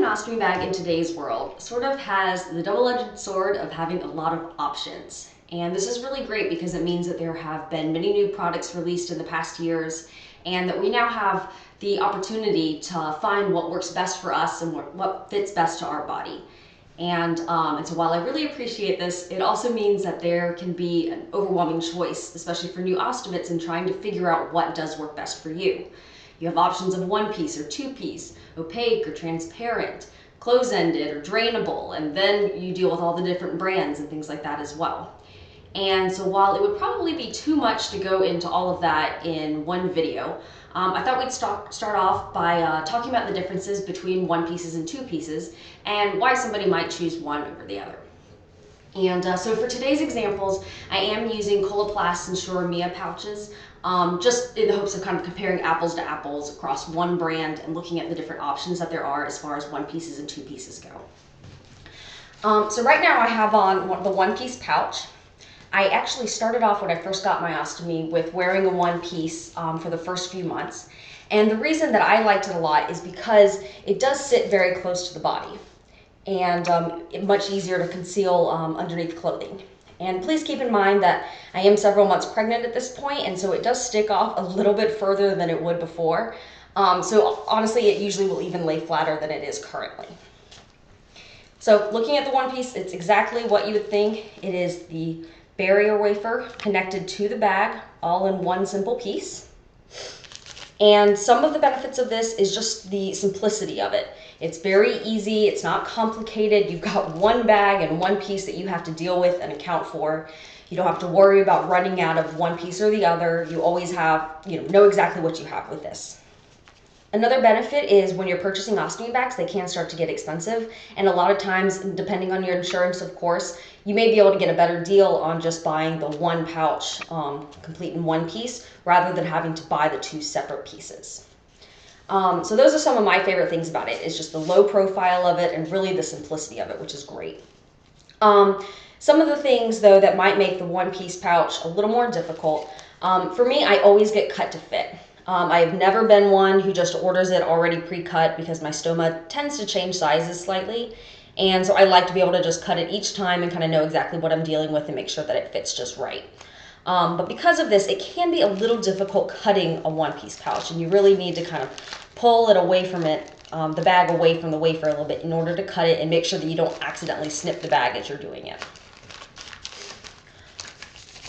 ostomy bag in today's world sort of has the double-edged sword of having a lot of options. And this is really great because it means that there have been many new products released in the past years, and that we now have the opportunity to find what works best for us and what fits best to our body. And so while I really appreciate this, it also means that there can be an overwhelming choice, especially for new ostomates, in trying to figure out what does work best for you. You have options of one piece or two piece, opaque or transparent, close-ended or drainable, and then you deal with all the different brands and things like that as well. And so while it would probably be too much to go into all of that in one video, I thought we'd start off by talking about the differences between one pieces and two pieces and why somebody might choose one over the other. And so for today's examples, I am using Coloplast and TwoPiece pouches, just in the hopes of kind of comparing apples to apples across one brand and looking at the different options that there are as far as one pieces and two pieces go. So right now I have on the OnePiece Pouch. I actually started off when I first got my ostomy with wearing a one piece for the first few months. And the reason that I liked it a lot is because it does sit very close to the body and much easier to conceal underneath clothing. And please keep in mind that I am several months pregnant at this point, and so it does stick off a little bit further than it would before. So honestly, it usually will even lay flatter than it is currently. So looking at the one piece, it's exactly what you would think. It is the barrier wafer connected to the bag, all in one simple piece. And some of the benefits of this is just the simplicity of it. It's very easy, it's not complicated. You've got one bag and one piece that you have to deal with and account for. You don't have to worry about running out of one piece or the other. You always have, know exactly what you have with this. Another benefit is when you're purchasing ostomy bags, they can start to get expensive. And a lot of times, depending on your insurance, of course, you may be able to get a better deal on just buying the one pouch complete in one piece rather than having to buy the two separate pieces. So those are some of my favorite things about it, is just the low profile of it and really the simplicity of it, which is great. Some of the things, though, that might make the one piece pouch a little more difficult, for me, I always get cut to fit. I have never been one who just orders it already pre-cut because my stoma tends to change sizes slightly. And so I like to be able to just cut it each time and kind of know exactly what I'm dealing with and make sure that it fits just right. But because of this, it can be a little difficult cutting a one-piece pouch, and you really need to kind of pull it away from it, the bag away from the wafer a little bit in order to cut it and make sure that you don't accidentally snip the bag as you're doing it.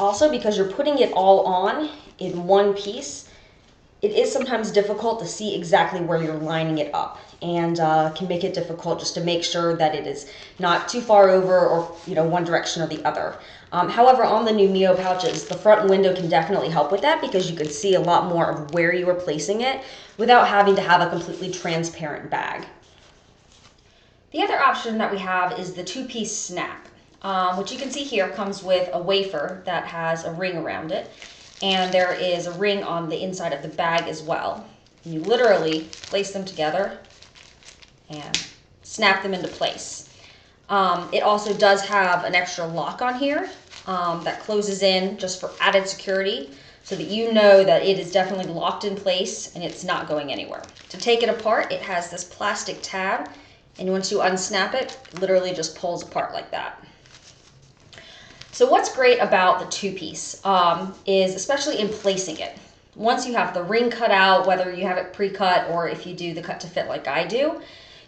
Also, because you're putting it all on in one piece, it is sometimes difficult to see exactly where you're lining it up, and can make it difficult just to make sure that it is not too far over or one direction or the other. However, on the new Mio pouches, the front window can definitely help with that because you can see a lot more of where you are placing it without having to have a completely transparent bag. The other option that we have is the two-piece snap, which you can see here comes with a wafer that has a ring around it. And there is a ring on the inside of the bag as well. You literally place them together and snap them into place. It also does have an extra lock on here that closes in just for added security so that you know that it is definitely locked in place and it's not going anywhere. To take it apart, it has this plastic tab, and once you unsnap it, it literally just pulls apart like that. So what's great about the two-piece is especially in placing it. Once you have the ring cut out, whether you have it pre-cut or if you do the cut to fit like I do,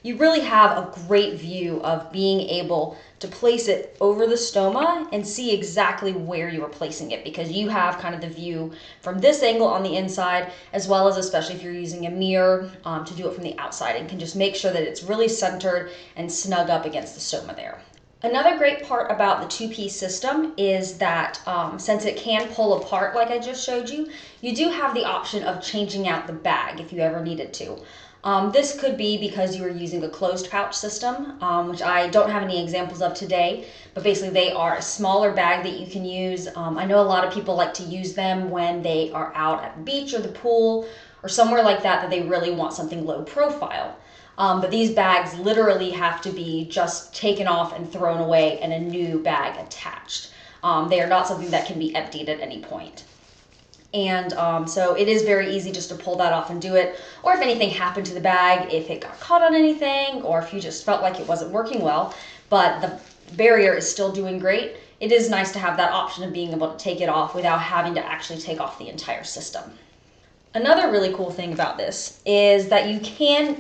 you really have a great view of being able to place it over the stoma and see exactly where you are placing it, because you have kind of the view from this angle on the inside, as well as especially if you're using a mirror to do it from the outside, and can just make sure that it's really centered and snug up against the stoma there. Another great part about the two-piece system is that since it can pull apart like I just showed you, you do have the option of changing out the bag if you ever needed to. This could be because you are using a closed pouch system, which I don't have any examples of today, but basically they are a smaller bag that you can use. I know a lot of people like to use them when they are out at the beach or the pool or somewhere like that they really want something low profile. But these bags literally have to be just taken off and thrown away and a new bag attached. They are not something that can be emptied at any point. And so it is very easy just to pull that off and do it. Or if anything happened to the bag, if it got caught on anything, or if you just felt like it wasn't working well, but the barrier is still doing great, it is nice to have that option of being able to take it off without having to actually take off the entire system. Another really cool thing about this is that you can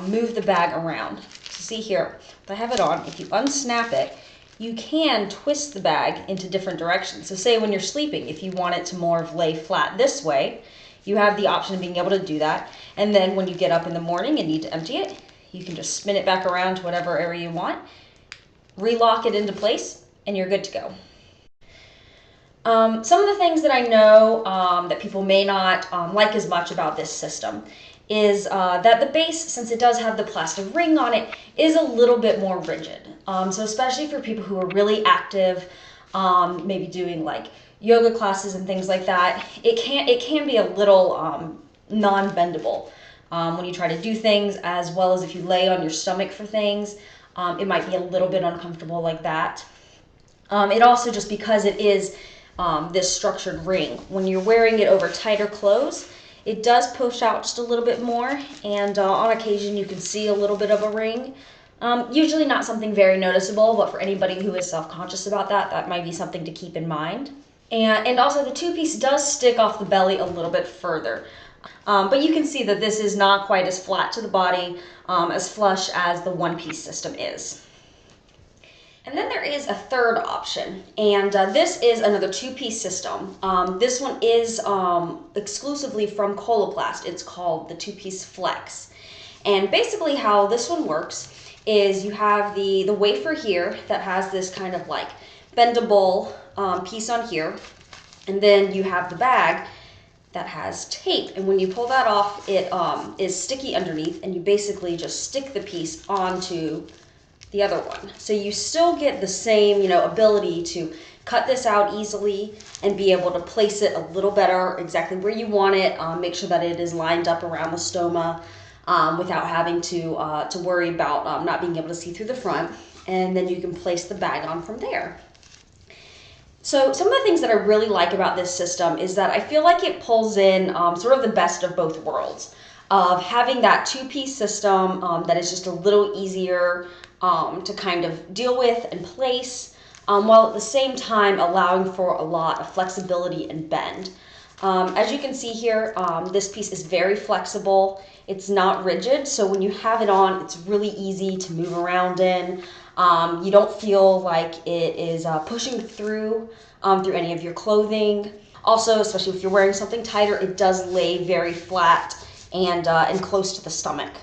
move the bag around. So see here, if I have it on, if you unsnap it, you can twist the bag into different directions. So say when you're sleeping, if you want it to more of lay flat this way, you have the option of being able to do that. And then when you get up in the morning and need to empty it, you can just spin it back around to whatever area you want, relock it into place, and you're good to go. Some of the things that I know that people may not like as much about this system is that the base, since it does have the plastic ring on it, is a little bit more rigid. So especially for people who are really active, maybe doing like yoga classes and things like that, it can be a little non-bendable when you try to do things, as well as if you lay on your stomach for things, it might be a little bit uncomfortable like that. It also, just because it is this structured ring, when you're wearing it over tighter clothes, it does push out just a little bit more, and on occasion you can see a little bit of a ring. Usually not something very noticeable, but for anybody who is self-conscious about that, that might be something to keep in mind. And also the two-piece does stick off the belly a little bit further. But you can see that this is not quite as flat to the body, as flush as the one-piece system is. And then there is a third option, and this is another two-piece system. This one is exclusively from Coloplast. It's called the TwoPiece Flex. And basically how this one works is you have the wafer here that has this kind of like bendable piece on here, and then you have the bag that has tape, and when you pull that off, it is sticky underneath, and you basically just stick the piece onto the other one. So you still get the same, ability to cut this out easily and be able to place it a little better exactly where you want it. Make sure that it is lined up around the stoma without having to worry about not being able to see through the front. And then you can place the bag on from there. So some of the things that I really like about this system is that I feel like it pulls in sort of the best of both worlds, of having that two-piece system that is just a little easier to kind of deal with and place, while at the same time allowing for a lot of flexibility and bend. As you can see here, this piece is very flexible. It's not rigid, so when you have it on, it's really easy to move around in. You don't feel like it is pushing through any of your clothing. Also, especially if you're wearing something tighter, it does lay very flat and close to the stomach.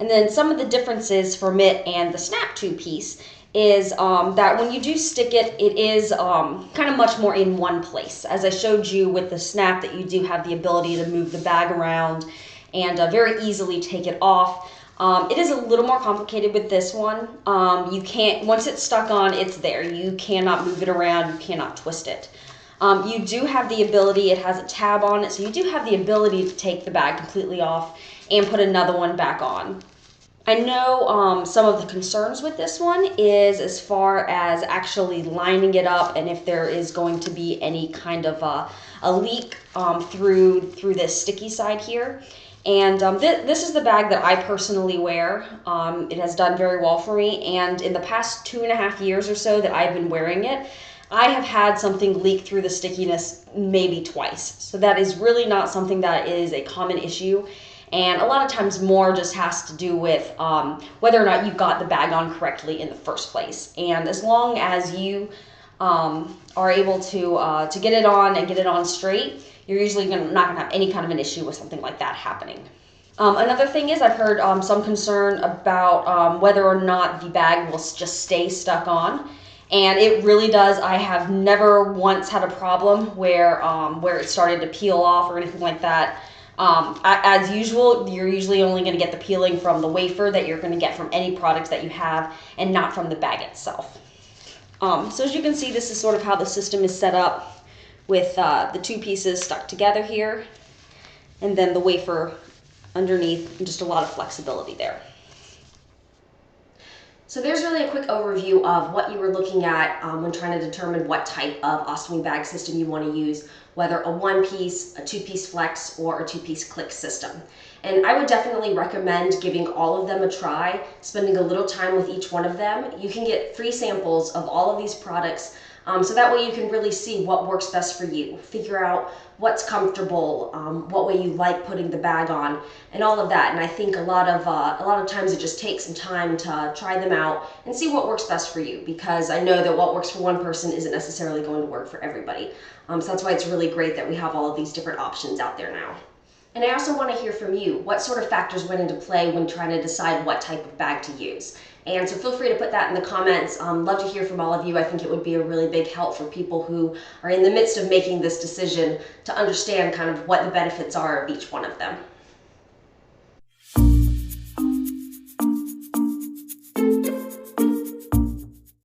And then some of the differences from it and the snap two-piece is that when you do stick it, it is kind of much more in one place. As I showed you with the snap, that you do have the ability to move the bag around and very easily take it off. It is a little more complicated with this one. You can't, once it's stuck on, it's there. You cannot move it around, you cannot twist it. You do have the ability, it has a tab on it, so you do have the ability to take the bag completely off and put another one back on. I know some of the concerns with this one is as far as actually lining it up, and if there is going to be any kind of a leak through this sticky side here. And this is the bag that I personally wear. It has done very well for me, and in the past 2.5 years or so that I've been wearing it, I have had something leak through the stickiness maybe twice. So that is really not something that is a common issue. And a lot of times more just has to do with whether or not you got the bag on correctly in the first place. And as long as you are able to get it on and get it on straight, you're usually not going to have any kind of an issue with something like that happening. Another thing is, I've heard some concern about whether or not the bag will just stay stuck on. And it really does. I have never once had a problem where it started to peel off or anything like that. As usual, you're usually only going to get the peeling from the wafer that you're going to get from any products that you have, and not from the bag itself. So as you can see, this is sort of how the system is set up, with the two pieces stuck together here, and then the wafer underneath, and just a lot of flexibility there. So there's really a quick overview of what you were looking at when trying to determine what type of ostomy bag system you want to use, whether a one-piece, a two-piece flex, or a two-piece click system. And I would definitely recommend giving all of them a try, spending a little time with each one of them. You can get free samples of all of these products, so that way you can really see what works best for you, figure out what's comfortable, what way you like putting the bag on, and all of that. And I think a lot of times it just takes some time to try them out and see what works best for you, because I know that what works for one person isn't necessarily going to work for everybody. So that's why it's really great that we have all of these different options out there now. And I also want to hear from you. What sort of factors went into play when trying to decide what type of bag to use? And so feel free to put that in the comments. Love to hear from all of you. I think it would be a really big help for people who are in the midst of making this decision to understand kind of what the benefits are of each one of them.